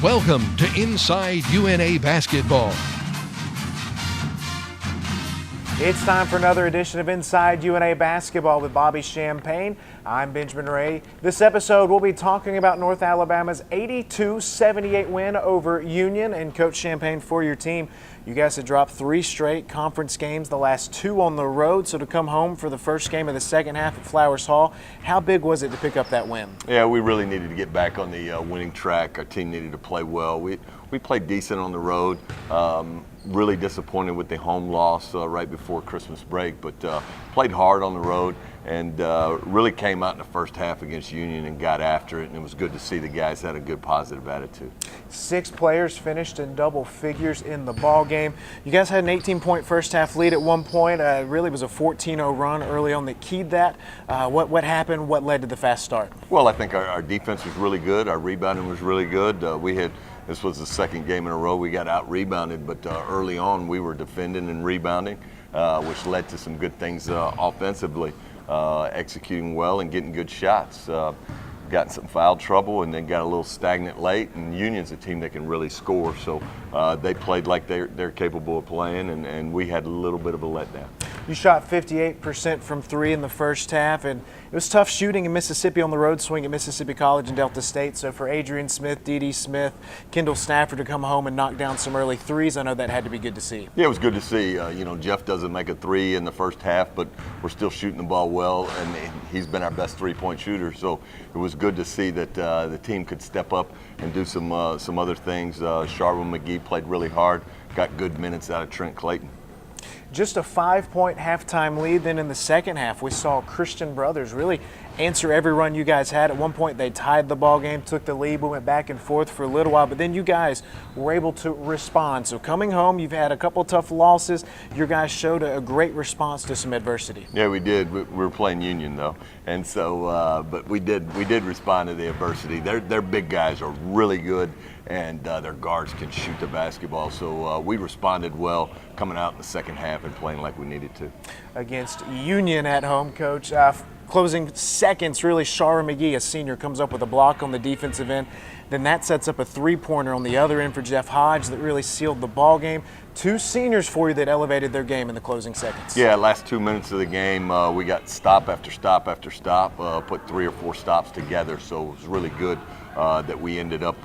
Welcome to Inside UNA Basketball. It's time for another edition of Inside UNA Basketball with Bobby Champagne. I'm Benjamin Ray. This episode we'll be talking about North Alabama's 82-78 win over Union. And Coach Champagne, for your team, you guys had dropped 3 straight conference games, the last 2 on the road. So to come home for the first game of the second half at Flowers Hall, how big was it to pick up that win? Yeah, we really needed to get back on the winning track. Our team needed to play well. We played decent on the road. Really disappointed with the home loss right before Christmas break, but played hard on the road and really came out in the first half against Union and got after it, and it was good to see the guys had a good positive attitude. 6 players finished in double figures in the ball game. You guys had an 18-point first half lead at one point. Really was a 14-0 run early on that keyed that. What happened? What led to the fast start? Well, I think our defense was really good. Our rebounding was really good. This was the second game in a row we got out-rebounded, but early on we were defending and rebounding, which led to some good things offensively, executing well and getting good shots. Got in some foul trouble and then got a little stagnant late, and Union's a team that can really score, so they played like they're capable of playing, and we had a little bit of a letdown. You shot 58% from 3 in the first half, and it was tough shooting in Mississippi on the road swing at Mississippi College and Delta State. So for Adrian Smith, D.D. Smith, Kendall Stafford to come home and knock down some early threes, I know that had to be good to see. Yeah, it was good to see. Jeff doesn't make a 3 in the first half, but we're still shooting the ball well, and he's been our best 3-point shooter. So it was good to see that the team could step up and do some other things. Sharwin McGee played really hard, got good minutes out of Trent Clayton. Just a 5-point halftime lead. Then in the second half, we saw Christian Brothers really answer every run you guys had. At one point, they tied the ball game, took the lead. We went back and forth for a little while, but then you guys were able to respond. So coming home, you've had a couple tough losses. Your guys showed a great response to some adversity. Yeah, we did. We were playing Union though, and so but we did respond to the adversity. Their big guys are really good, and their guards can shoot the basketball. So we responded well coming out in the second half and playing like we needed to. Against Union at home, Coach. Closing seconds, really, Shara McGee, a senior, comes up with a block on the defensive end. Then that sets up a 3-pointer on the other end for Jeff Hodge that really sealed the ball game. 2 seniors for you that elevated their game in the closing seconds. Yeah, last 2 minutes of the game, we got stop after stop after stop, put 3 or 4 stops together, so it was really good that we ended up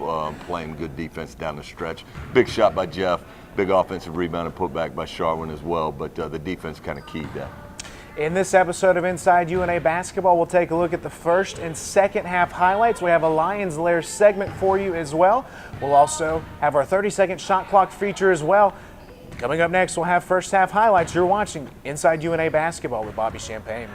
playing good defense down the stretch. Big shot by Jeff, big offensive rebound and put back by Sharwin as well, but the defense kind of keyed that. In this episode of Inside UNA Basketball, we'll take a look at the first and second half highlights. We have a Lions Lair segment for you as well. We'll also have our 30-second shot clock feature as well. Coming up next, we'll have first half highlights. You're watching Inside UNA Basketball with Bobby Champagne.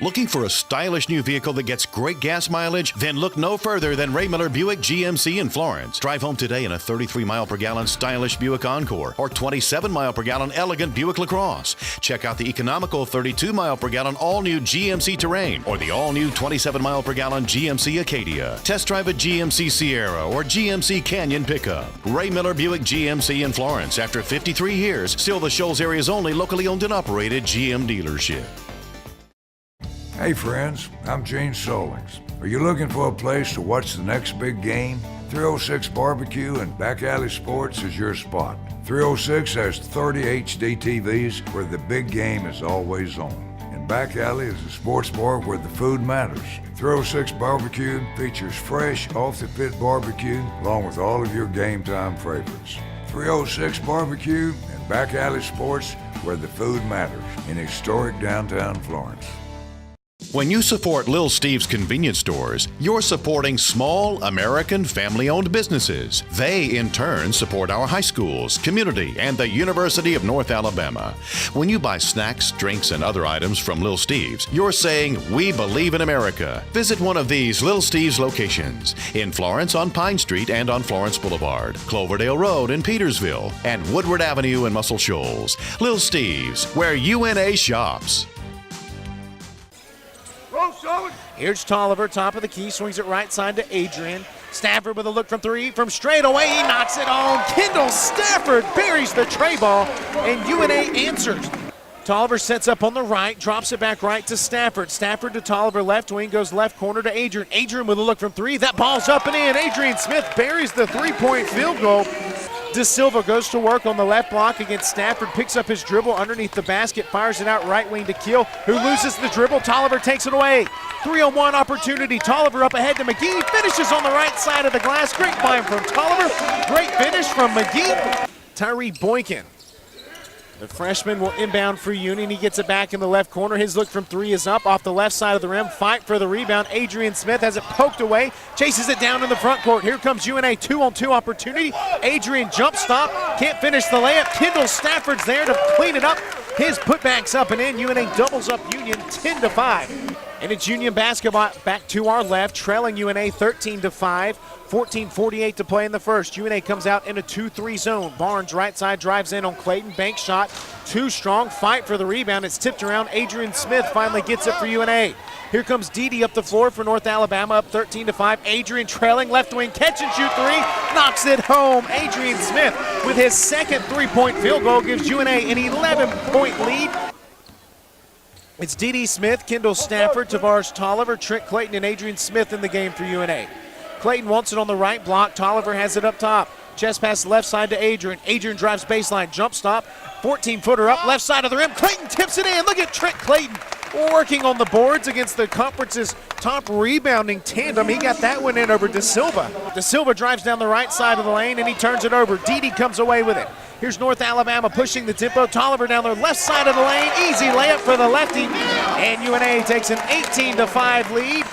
Looking for a stylish new vehicle that gets great gas mileage? Then look no further than Ray Miller Buick GMC in Florence. Drive home today in a 33-mile-per-gallon stylish Buick Encore or 27-mile-per-gallon elegant Buick LaCrosse. Check out the economical 32-mile-per-gallon all-new GMC Terrain or the all-new 27-mile-per-gallon GMC Acadia. Test drive a GMC Sierra or GMC Canyon pickup. Ray Miller Buick GMC in Florence. After 53 years, still the Shoals area's only locally owned and operated GM dealership. Hey friends, I'm Gene Solings. Are you looking for a place to watch the next big game? 306 Barbecue and Back Alley Sports is your spot. 306 has 30 HD TVs where the big game is always on. And Back Alley is a sports bar where the food matters. 306 Barbecue features fresh, off-the-pit barbecue along with all of your game time favorites. 306 Barbecue and Back Alley Sports where the food matters in historic downtown Florence. When you support Lil Steve's convenience stores, you're supporting small American family-owned businesses. They, in turn, support our high schools, community, and the University of North Alabama. When you buy snacks, drinks, and other items from Lil Steve's, you're saying, we believe in America. Visit one of these Lil Steve's locations in Florence on Pine Street and on Florence Boulevard, Cloverdale Road in Petersville, and Woodward Avenue in Muscle Shoals. Lil Steve's, where UNA shops. Here's Tolliver, top of the key, swings it right side to Adrian. Stafford with a look from 3 from straight away. He knocks it on. Kendall Stafford buries the tray ball, and UNA answers. Tolliver sets up on the right, drops it back right to Stafford. Stafford to Tolliver, left wing, goes left corner to Adrian. Adrian with a look from three. That ball's up and in. Adrian Smith buries the three-point field goal. De Silva goes to work on the left block against Stafford, picks up his dribble underneath the basket, fires it out right wing to Keel, who loses the dribble. Tolliver takes it away. 3-on-1 opportunity. Tolliver up ahead to McGee. Finishes on the right side of the glass. Great find from Tolliver. Great finish from McGee. Tyree Boykin, the freshman, will inbound for Union. He gets it back in the left corner. His look from three is up off the left side of the rim. Fight for the rebound. Adrian Smith has it poked away. Chases it down in the front court. Here comes UNA 2-on-2 opportunity. Adrian jump stop. Can't finish the layup. Kendall Stafford's there to clean it up. His putback's up and in. UNA doubles up Union 10-5. And it's Union basketball back to our left, trailing UNA 13-5. 14:48 to play in the first. UNA comes out in a 2-3 zone. Barnes right side drives in on Clayton. Bank shot. Too strong. Fight for the rebound. It's tipped around. Adrian Smith finally gets it for UNA. Here comes Dede up the floor for North Alabama, up 13-5. Adrian trailing. Left wing catch and shoot three. Knocks it home. Adrian Smith with his second three-point field goal gives UNA an 11-point lead. It's Dede Smith, Kendall Stafford, Tavares Tolliver, Trent Clayton, and Adrian Smith in the game for UNA. Clayton wants it on the right block. Tolliver has it up top. Chest pass left side to Adrian. Adrian drives baseline, jump stop. 14-footer up, left side of the rim. Clayton tips it in. Look at Trent Clayton working on the boards against the conference's top rebounding tandem. He got that one in over De Silva. De Silva drives down the right side of the lane, and he turns it over. Dede comes away with it. Here's North Alabama pushing the tempo. Tolliver down the left side of the lane. Easy layup for the lefty. And UNA takes an 18-5 lead.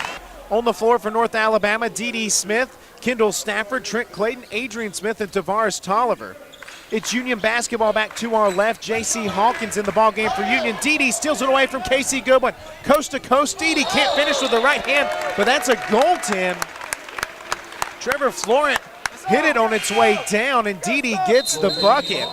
On the floor for North Alabama, Dede Smith, Kendall Stafford, Trent Clayton, Adrian Smith, and Tavares Tolliver. It's Union basketball back to our left. J.C. Hawkins in the ball game for Union. Dede steals it away from Casey Goodwin. Coast to coast, Dede can't finish with the right hand, but that's a goaltend. Trevor Florent hit it on its way down, and Dede gets the bucket.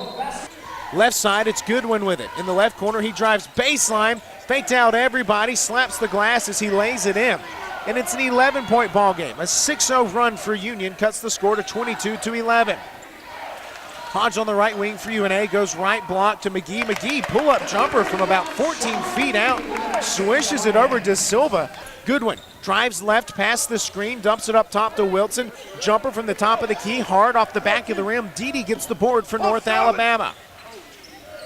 Left side, it's Goodwin with it. In the left corner, he drives baseline, faked out everybody, slaps the glass as he lays it in. And it's an 11-point ball game. A 6-0 run for Union cuts the score to 22-11. Hodge on the right wing for UNA goes right block to McGee. McGee pull-up jumper from about 14 feet out, swishes it over De Silva. Goodwin drives left past the screen, dumps it up top to Wilson. Jumper from the top of the key, hard off the back of the rim. Dede gets the board for North Alabama.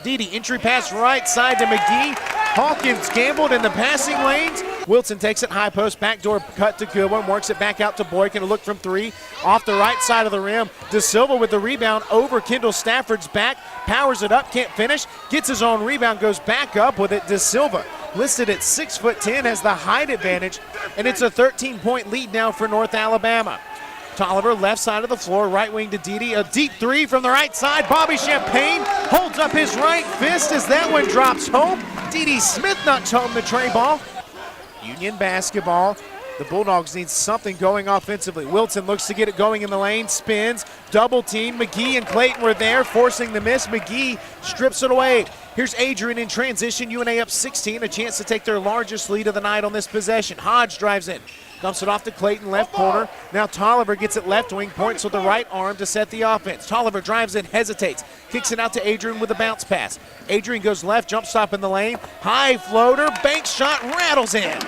Dede entry pass right side to McGee. Hawkins gambled in the passing lanes. Wilson takes it high post, backdoor cut to Goodwin, works it back out to Boykin, a look from three, off the right side of the rim. De Silva with the rebound over Kendall Stafford's back, powers it up, can't finish, gets his own rebound, goes back up with it. De Silva, listed at 6'10", has the height advantage, and it's a 13-point lead now for North Alabama. Tolliver, left side of the floor, right wing to Dede, a deep three from the right side. Bobby Champagne holds up his right fist as that one drops home. Dede Smith knocks home the tray ball. Union basketball. The Bulldogs need something going offensively. Wilson looks to get it going in the lane, spins, double team. McGee and Clayton were there, forcing the miss. McGee strips it away. Here's Adrian in transition. UNA up 16, a chance to take their largest lead of the night on this possession. Hodge drives in, dumps it off to Clayton, left corner. Now Tolliver gets it left wing, points with the right arm to set the offense. Tolliver drives in, hesitates, kicks it out to Adrian with a bounce pass. Adrian goes left, jump stop in the lane, high floater, bank shot, rattles in.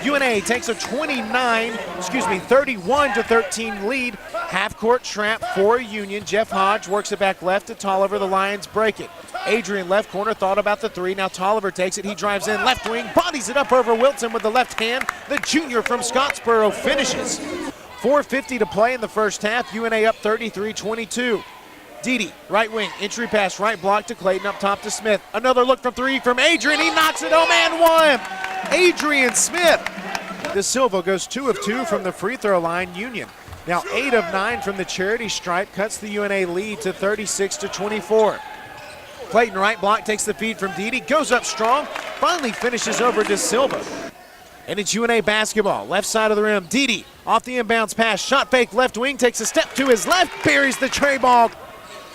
UNA takes a 31-13 lead. Half-court trap for Union. Jeff Hodge works it back left to Tolliver. The Lions break it. Adrian left corner, thought about the three. Now Tolliver takes it. He drives in left wing, bodies it up over Wilson with the left hand. The junior from Scottsboro finishes. 4:50 to play in the first half. UNA up 33-22. Dede, right wing, entry pass, right block to Clayton, up top to Smith. Another look from three from Adrian. He knocks it home and one. Adrian Smith. De Silva goes 2 of 2 from the free throw line. Union now 8 of 9 from the charity stripe, cuts the UNA lead to 36-24. Clayton right block takes the feed from Dede, goes up strong, finally finishes over De Silva. And it's UNA basketball, left side of the rim. Dede off the inbounds pass, shot fake left wing, takes a step to his left, buries the tray ball.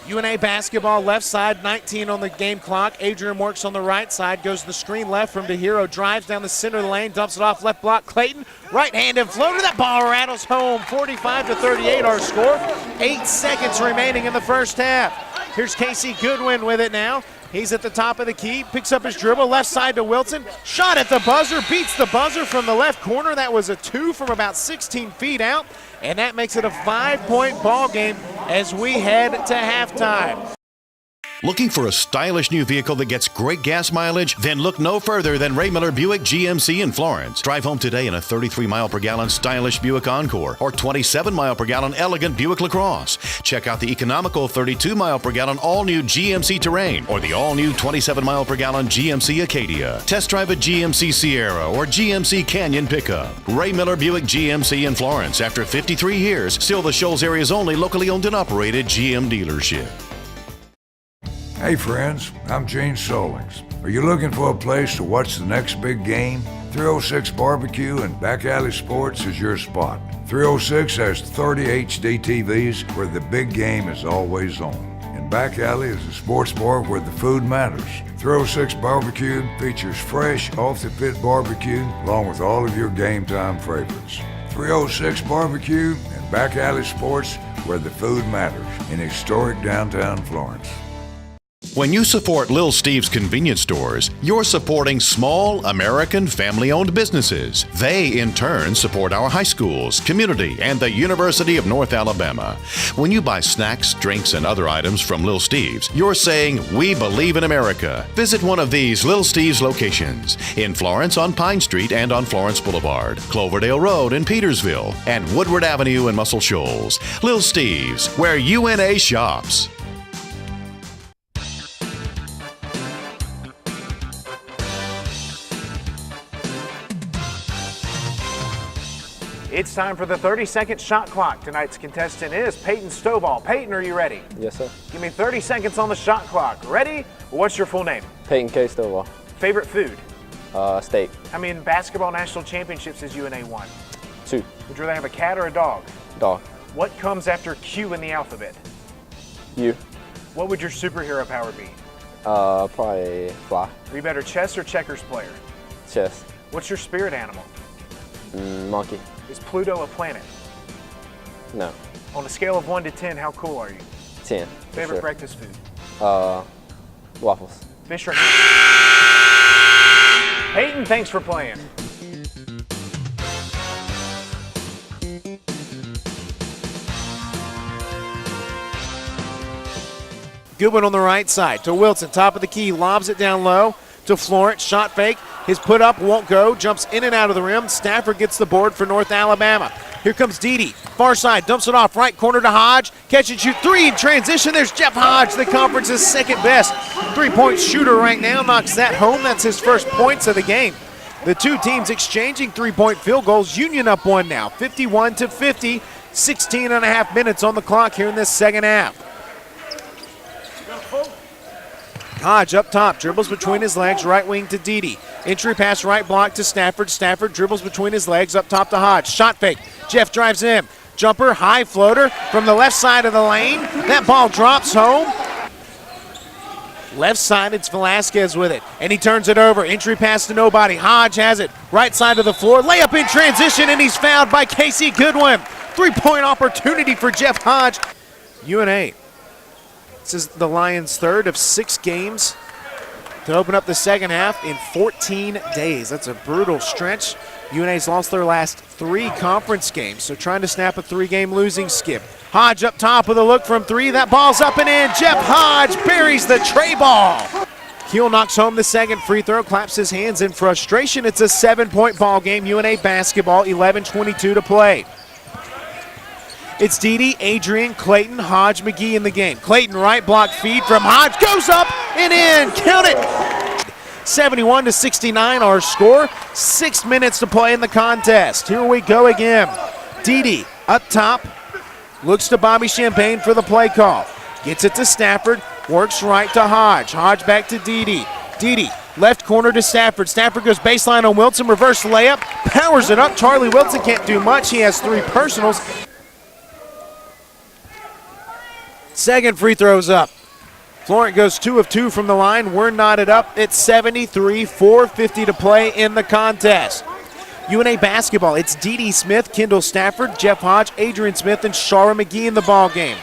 UNA basketball, left side, 19 on the game clock. Adrian works on the right side, goes the screen left from DeHero, drives down the center of the lane, dumps it off left block. Clayton, right-handed floater, that ball rattles home. 45-38 our score. 8 seconds remaining in the first half. Here's Casey Goodwin with it now. He's at the top of the key, picks up his dribble, left side to Wilson. Shot at the buzzer, beats the buzzer from the left corner. That was a 2 from about 16 feet out, and that makes it a 5-point ball game as we head to halftime. Looking for a stylish new vehicle that gets great gas mileage? Then look no further than Ray Miller Buick GMC in Florence. Drive home today in a 33-mile-per-gallon stylish Buick Encore or 27-mile-per-gallon elegant Buick LaCrosse. Check out the economical 32-mile-per-gallon all-new GMC Terrain or the all-new 27-mile-per-gallon GMC Acadia. Test drive a GMC Sierra or GMC Canyon pickup. Ray Miller Buick GMC in Florence. After 53 years, still the Shoals area's only locally owned and operated GM dealership. Hey friends, I'm Gene Solings. Are you looking for a place to watch the next big game? 306 Barbecue and Back Alley Sports is your spot. 306 has 30 HD TVs where the big game is always on. And Back Alley is a sports bar where the food matters. 306 Barbecue features fresh, off-the-pit barbecue along with all of your game time favorites. 306 Barbecue and Back Alley Sports where the food matters in historic downtown Florence. When you support Lil Steve's convenience stores, you're supporting small American family-owned businesses. They, in turn, support our high schools, community, and the University of North Alabama. When you buy snacks, drinks, and other items from Lil Steve's, you're saying, "We believe in America." Visit one of these Lil Steve's locations in Florence on Pine Street and on Florence Boulevard, Cloverdale Road in Petersville, and Woodward Avenue in Muscle Shoals. Lil Steve's, where UNA shops. It's time for the 30-second shot clock. Tonight's contestant is Peyton Stovall. Peyton, are you ready? Yes, sir. Give me 30 seconds on the shot clock. Ready? What's your full name? Peyton K. Stovall. Favorite food? Steak. How many basketball national championships has UNA won? 2. Would you rather have a cat or a dog? Dog. What comes after Q in the alphabet? U. What would your superhero power be? Probably fly. Are you better chess or checkers player? Chess. What's your spirit animal? Monkey. Is Pluto a planet? No. On a scale of 1 to 10, how cool are you? 10. Favorite sure. breakfast food? Waffles. Fish or ham? Peyton, thanks for playing. Good one on the right side to Wilson, top of the key, lobs it down low to Florence, shot fake. His put up won't go, jumps in and out of the rim. Stafford gets the board for North Alabama. Here comes Dede, far side, dumps it off, right corner to Hodge. Catch and shoot, 3 in transition. There's Jeff Hodge, the conference's second best three-point shooter right now. Knocks that home, that's his first points of the game. The two teams exchanging three-point field goals. Union up one now, 51-50, 16 and a half minutes on the clock here in this second half. Hodge up top, dribbles between his legs, right wing to Dede. Entry pass right block to Stafford. Stafford dribbles between his legs, up top to Hodge. Shot fake, Jeff drives in. Jumper, high floater from the left side of the lane. That ball drops home. Left side, it's Velasquez with it, and he turns it over. Entry pass to nobody. Hodge has it, right side of the floor. Layup in transition, and he's fouled by Casey Goodwin. Three-point opportunity for Jeff Hodge. UNA. This is the Lions' third of 6 games to open up the second half in 14 days. That's a brutal stretch. UNA's lost their last 3 conference games, so trying to snap a 3-game losing skip. Hodge up top with a look from 3. That ball's up and in. Jeff Hodge buries the tray ball. Keel knocks home the second free throw, claps his hands in frustration. It's a 7-point ball game. UNA basketball, 11:22 to play. It's Dede, Adrian, Clayton, Hodge, McGee in the game. Clayton right block feed from Hodge, goes up and in, count it. 71-69 our score, 6 minutes to play in the contest. Here we go again. Dede up top, looks to Bobby Champagne for the play call. Gets it to Stafford, works right to Hodge. Hodge back to Dede. Dede, left corner to Stafford. Stafford goes baseline on Wilson, reverse layup, powers it up. Charlie Wilson can't do much, he has 3 personals. Second free throw's up. Florent goes 2 of 2 from the line. We're knotted up. It's 73, 4:50 to play in the contest. UNA basketball, it's Dede Smith, Kendall Stafford, Jeff Hodge, Adrian Smith, and Shara McGee in the ball game.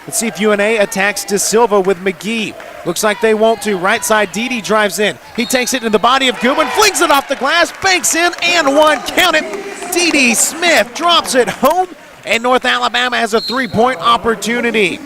Let's see if UNA attacks De Silva with McGee. Looks like they want to. Right side, Didi drives in. He takes it into the body of Goodwin, flings it off the glass, banks in, and one. Count it. Didi Smith drops it home, and North Alabama has a three-point opportunity.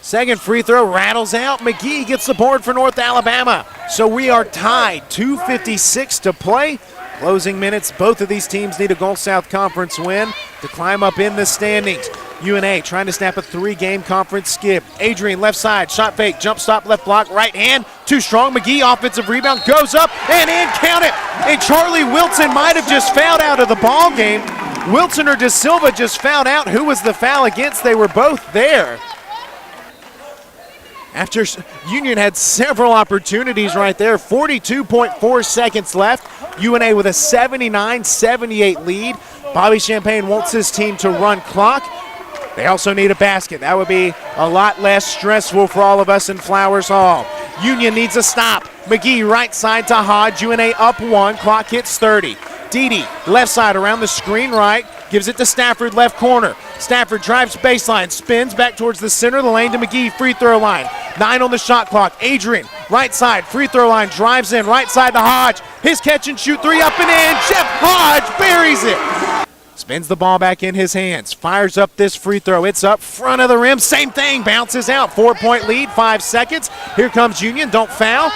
Second free throw rattles out. McGee gets the board for North Alabama. So we are tied. 2:56 to play. Closing minutes, both of these teams need a Gulf South Conference win to climb up in the standings. UNA trying to snap a three-game conference skip. Adrian left side, shot fake, jump stop, left block, right hand, too strong. McGee offensive rebound, goes up and in, count it. And Charlie Wilson might have just fouled out of the ball game. Wilson or De Silva just found out who was the foul against. They were both there. After Union had several opportunities right there, 42.4 seconds left. UNA with a 79-78 lead. Bobby Champagne wants his team to run clock. They also need a basket. That would be a lot less stressful for all of us in Flowers Hall. Union needs a stop. McGee right side to Hodge. UNA up one. Clock hits 30. Didi left side around the screen right. Gives it to Stafford, left corner. Stafford drives baseline, spins back towards the center of the lane to McGee, free throw line. 9 on the shot clock. Adrian, right side, free throw line, drives in, right side to Hodge. His catch and shoot three up and in. Jeff Hodge buries it. Spins the ball back in his hands. Fires up this free throw. It's up front of the rim. Same thing. Bounces out. 4-point lead, 5 seconds. Here comes Union. Don't foul.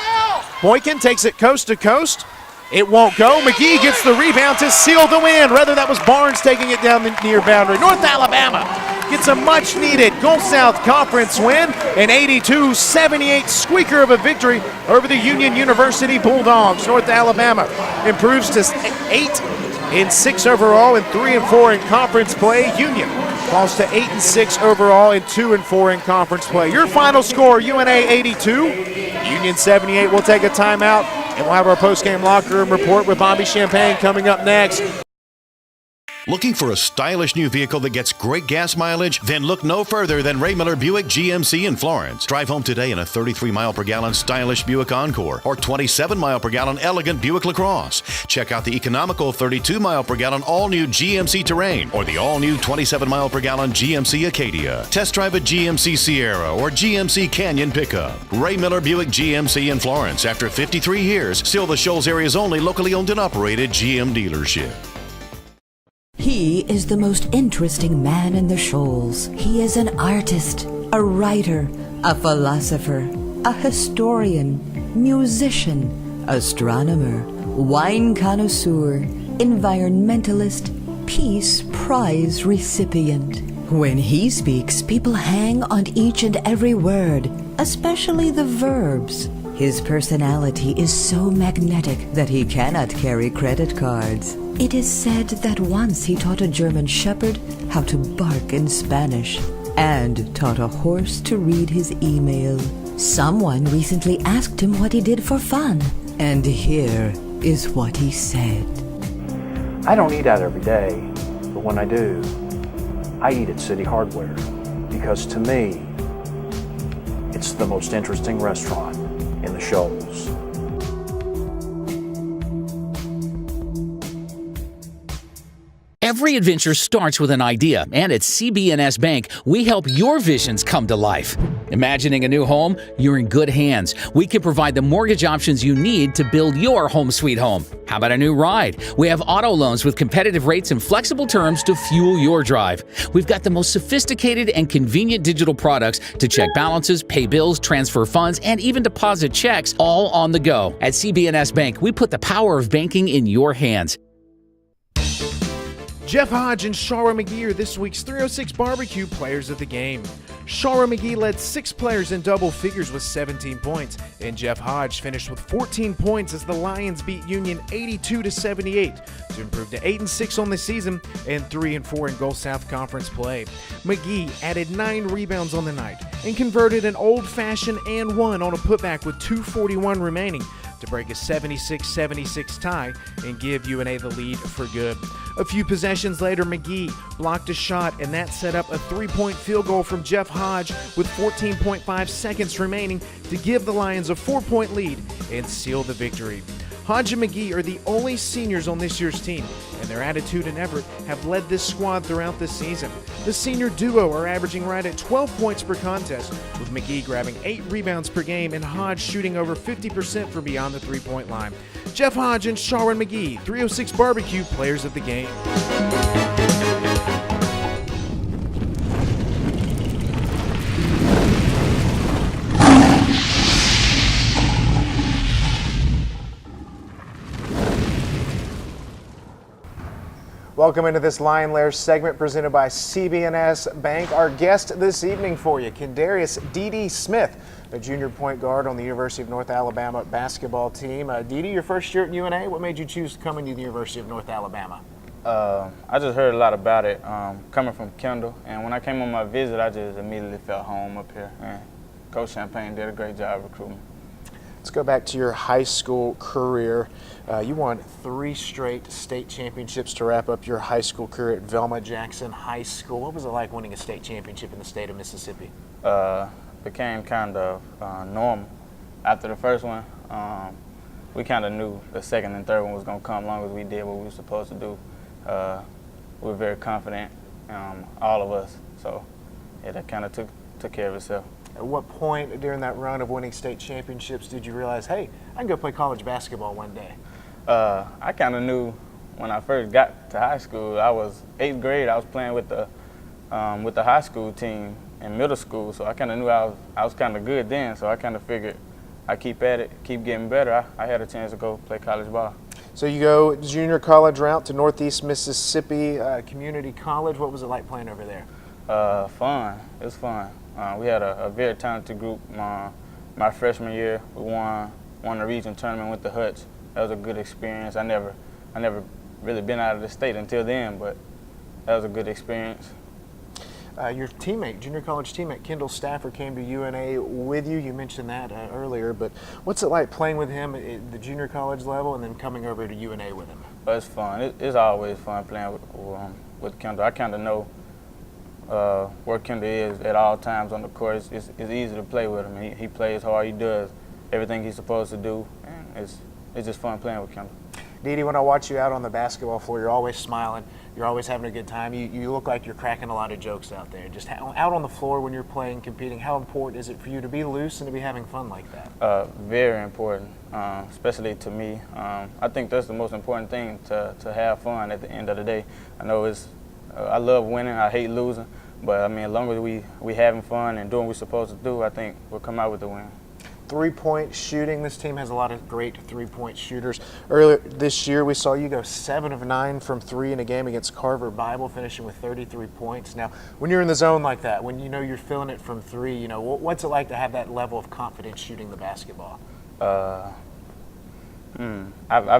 Boykin takes it coast to coast. It won't go. McGee gets the rebound to seal the win. Rather, that was Barnes taking it down the near boundary. North Alabama gets a much-needed Gulf South Conference win, an 82-78 squeaker of a victory over the Union University Bulldogs. North Alabama improves to 8-6 overall and 3-4 in conference play. Union falls to 8-6 overall and 2-4 in conference play. Your final score: UNA 82, Union 78. We'll take a timeout, and we'll have our post-game locker room report with Bobby Champagne coming up next. Looking for a stylish new vehicle that gets great gas mileage? Then look no further than Ray Miller Buick GMC in Florence. Drive home today in a 33-mile-per-gallon stylish Buick Encore or 27-mile-per-gallon elegant Buick LaCrosse. Check out the economical 32-mile-per-gallon all-new GMC Terrain or the all-new 27-mile-per-gallon GMC Acadia. Test drive a GMC Sierra or GMC Canyon pickup. Ray Miller Buick GMC in Florence. After 53 years, still the Shoals area's only locally owned and operated GM dealership. He is the most interesting man in the Shoals. He is an artist, a writer, a philosopher, a historian, musician, astronomer, wine connoisseur, environmentalist, Peace Prize recipient. When he speaks, people hang on each and every word, especially the verbs. His personality is so magnetic that he cannot carry credit cards. It is said that once he taught a German shepherd how to bark in Spanish and taught a horse to read his email. Someone recently asked him what he did for fun, and here is what he said. I don't eat out every day, but when I do, I eat at City Hardware because to me, it's the most interesting restaurant in the Shoals. Every adventure starts with an idea, and at CB&S Bank, we help your visions come to life. Imagining a new home? You're in good hands. We can provide the mortgage options you need to build your home sweet home. How about a new ride? We have auto loans with competitive rates and flexible terms to fuel your drive. We've got the most sophisticated and convenient digital products to check balances, pay bills, transfer funds, and even deposit checks all on the go. At CB&S Bank, we put the power of banking in your hands. Jeff Hodge and Shara McGee are this week's 306 Barbecue Players of the Game. Shara McGee led 6 players in double figures with 17 points, and Jeff Hodge finished with 14 points as the Lions beat Union 82-78 to improve to 8-6 on the season and 3-4 in Gulf South Conference play. McGee added 9 rebounds on the night and converted an old-fashioned and one on a putback with 2:41 remaining to break a 76-76 tie and give UNA the lead for good. A few possessions later, McGee blocked a shot, and that set up a 3-point field goal from Jeff Hodge with 14.5 seconds remaining to give the Lions a 4-point lead and seal the victory. Hodge and McGee are the only seniors on this year's team, and their attitude and effort have led this squad throughout the season. The senior duo are averaging right at 12 points per contest, with McGee grabbing 8 rebounds per game and Hodge shooting over 50% from beyond the three-point line. Jeff Hodge and Sharwin McGee, 306 Barbecue Players of the Game. Welcome into this Lion Lair segment presented by CB&S Bank. Our guest this evening for you, Kendarius D.D. Smith, a junior point guard on the University of North Alabama basketball team. D.D., your first year at UNA, what made you choose to come into the University of North Alabama? I just heard a lot about it coming from Kendall, and when I came on my visit, I just immediately felt home up here. And Coach Champagne did a great job recruiting. Let's go back to your high school career. You won 3 straight state championships to wrap up your high school career at Velma Jackson High School. What was it like winning a state championship in the state of Mississippi? Became kind of normal. After the first one, we kind of knew the second and third one was going to come, as long as we did what we were supposed to do. We were very confident, all of us. So yeah, that kind of took care of itself. At what point during that run of winning state championships did you realize, hey, I can go play college basketball one day? I kind of knew when I first got to high school. I was 8th grade. I was playing with the high school team in middle school, so I kind of knew I was kind of good then. So I kind of figured I keep at it, keep getting better. I had a chance to go play college ball. So you go junior college route to Northeast Mississippi Community College. What was it like playing over there? Fun. It was fun. We had a very talented group. My freshman year, we won the region tournament with the Hutch. That was a good experience. I never really been out of the state until then, but that was a good experience. Your teammate, junior college teammate, Kendall Stafford, came to UNA with you. You mentioned that earlier, but what's it like playing with him at the junior college level and then coming over to UNA with him? Well, it's fun. It's always fun playing with Kendall. I kind of know where Kendall is at all times on the court. It's easy to play with him. He plays hard. He does everything he's supposed to do, and it's just fun playing with Kendall. Didi, when I watch you out on the basketball floor, you're always smiling. You're always having a good time. You look like you're cracking a lot of jokes out there. Just out on the floor when you're playing, competing, how important is it for you to be loose and to be having fun like that? Very important, especially to me. I think that's the most important thing, to have fun at the end of the day. I know I love winning. I hate losing. But, I mean, as long as we having fun and doing what we're supposed to do, I think we'll come out with the win. Three-point shooting. This team has a lot of great three-point shooters. Earlier this year, we saw you go 7 of 9 from 3 in a game against Carver Bible, finishing with 33 points. Now, when you're in the zone like that, when you know you're feeling it from 3, what's it like to have that level of confidence shooting the basketball? I've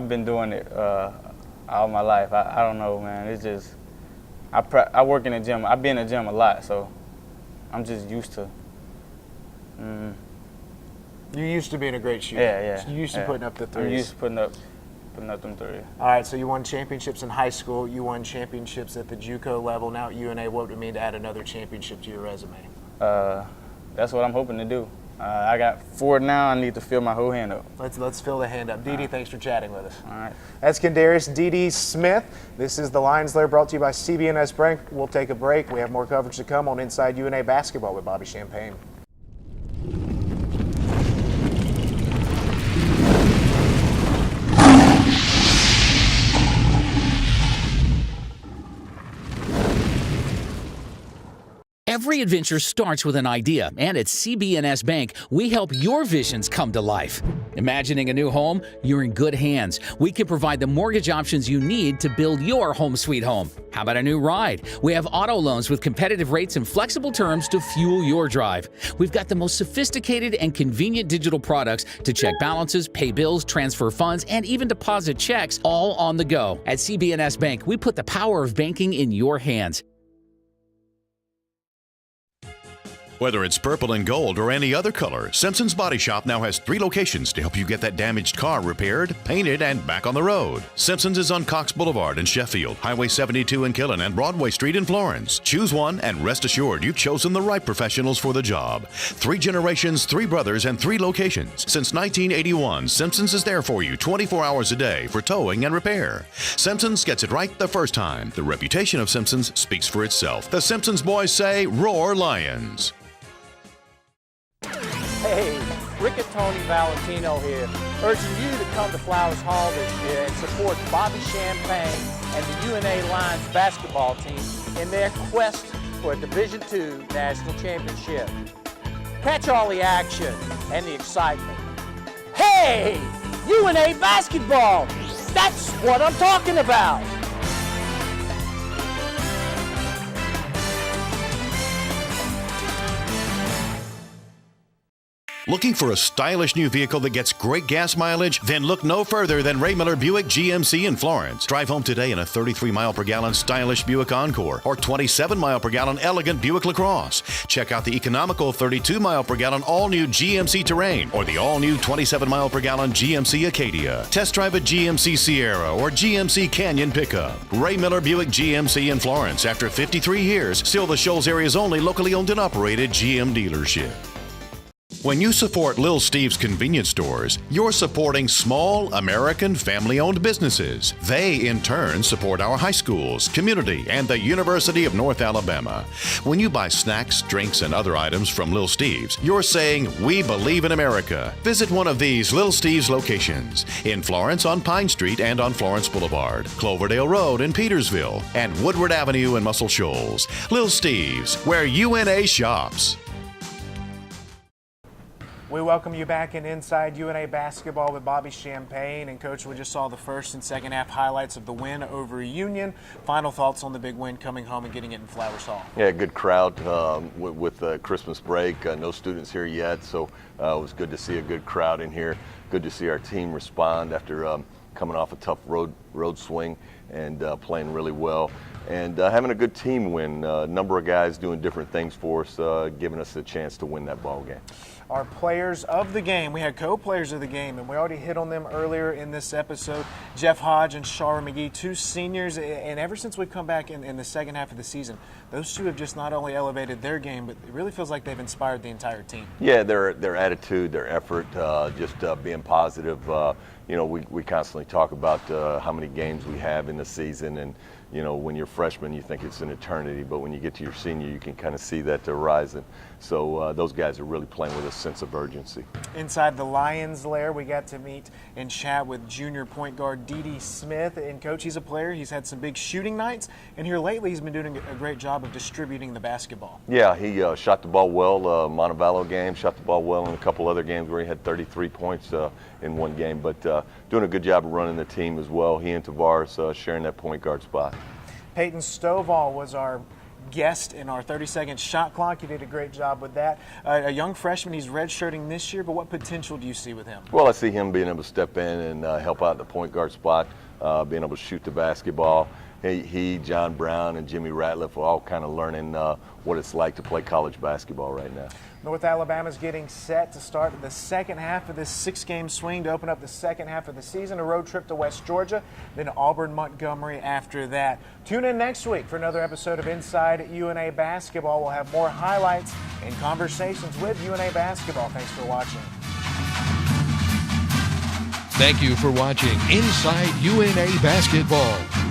been doing it all my life. I don't know, man. It's just I work in the gym. I've been in the gym a lot, so I'm just used to. You're used to being a great shooter. Yeah. So you're used to putting up the threes. I'm used to putting up them threes. All right, so you won championships in high school. You won championships at the JUCO level. Now at UNA, what would it mean to add another championship to your resume? That's what I'm hoping to do. I got 4 now. I need to fill my whole hand up. Let's fill the hand up. Didi, thanks for chatting with us. All right. That's Kendarius D.D. Smith. This is the Lions Lair, brought to you by CB&S Bank. We'll take a break. We have more coverage to come on Inside UNA Basketball with Bobby Champagne. Every adventure starts with an idea, and at CB&S Bank, we help your visions come to life. Imagining a new home? You're in good hands. We can provide the mortgage options you need to build your home sweet home. How about a new ride? We have auto loans with competitive rates and flexible terms to fuel your drive. We've got the most sophisticated and convenient digital products to check balances, pay bills, transfer funds, and even deposit checks all on the go. At CB&S Bank, we put the power of banking in your hands. Whether it's purple and gold or any other color, Simpson's Body Shop now has 3 locations to help you get that damaged car repaired, painted, and back on the road. Simpson's is on Cox Boulevard in Sheffield, Highway 72 in Killen, and Broadway Street in Florence. Choose one and rest assured you've chosen the right professionals for the job. 3 generations, 3 brothers, and 3 locations. Since 1981, Simpson's is there for you 24 hours a day for towing and repair. Simpson's gets it right the first time. The reputation of Simpson's speaks for itself. The Simpsons boys say, "Roar Lions." Hey, Rick and Tony Valentino here, urging you to come to Flowers Hall this year and support Bobby Champagne and the UNA Lions basketball team in their quest for a Division II national championship. Catch all the action and the excitement. Hey, UNA basketball! That's what I'm talking about! Looking for a stylish new vehicle that gets great gas mileage? Then look no further than Ray Miller Buick GMC in Florence. Drive home today in a 33-mile-per-gallon stylish Buick Encore or 27-mile-per-gallon elegant Buick LaCrosse. Check out the economical 32-mile-per-gallon all-new GMC Terrain or the all-new 27-mile-per-gallon GMC Acadia. Test drive a GMC Sierra or GMC Canyon pickup. Ray Miller Buick GMC in Florence. After 53 years, still the Shoals area's only locally owned and operated GM dealership. When you support Lil Steve's convenience stores, you're supporting small American family-owned businesses. They, in turn, support our high schools, community, and the University of North Alabama. When you buy snacks, drinks, and other items from Lil Steve's, you're saying, "We believe in America." Visit one of these Lil Steve's locations in Florence on Pine Street and on Florence Boulevard, Cloverdale Road in Petersville, and Woodward Avenue in Muscle Shoals. Lil Steve's, where UNA shops. We welcome you back in Inside UNA Basketball with Bobby Champagne. And, Coach, we just saw the first and second half highlights of the win over Union. Final thoughts on the big win coming home and getting it in Flowers Hall? Yeah, good crowd with Christmas break. No students here yet, so it was good to see a good crowd in here. Good to see our team respond after coming off a tough road swing and playing really well. And having a good team win. A number of guys doing different things for us, giving us a chance to win that ball game. Our players of the game. We had co-players of the game, and we already hit on them earlier in this episode. Jeff Hodge and Shara McGee, 2 seniors, and ever since we've come back in the second half of the season, those 2 have just not only elevated their game, but it really feels like they've inspired the entire team. Yeah, their attitude, their effort, just being positive. We constantly talk about how many games we have in the season, and when you're a freshman, you think it's an eternity, but when you get to your senior, you can kind of see that horizon. So those guys are really playing with a sense of urgency. Inside the Lions lair, we got to meet and chat with junior point guard D.D. Smith. And, Coach, he's a player. He's had some big shooting nights, and here lately he's been doing a great job of distributing the basketball. Yeah, he shot the ball well. Montevallo game, shot the ball well in a couple other games where he had 33 points in one game, but doing a good job of running the team as well. He and Tavares sharing that point guard spot. Peyton Stovall was our guest in our 30-second shot clock. He did a great job with that. A young freshman, he's redshirting this year, but what potential do you see with him? Well, I see him being able to step in and help out the point guard spot, being able to shoot the basketball. He, John Brown, and Jimmy Ratliff are all kind of learning what it's like to play college basketball right now. North Alabama's getting set to start the second half of this 6-game swing to open up the second half of the season. A road trip to West Georgia, then Auburn, Montgomery after that. Tune in next week for another episode of Inside UNA Basketball. We'll have more highlights and conversations with UNA Basketball. Thanks for watching. Thank you for watching Inside UNA Basketball.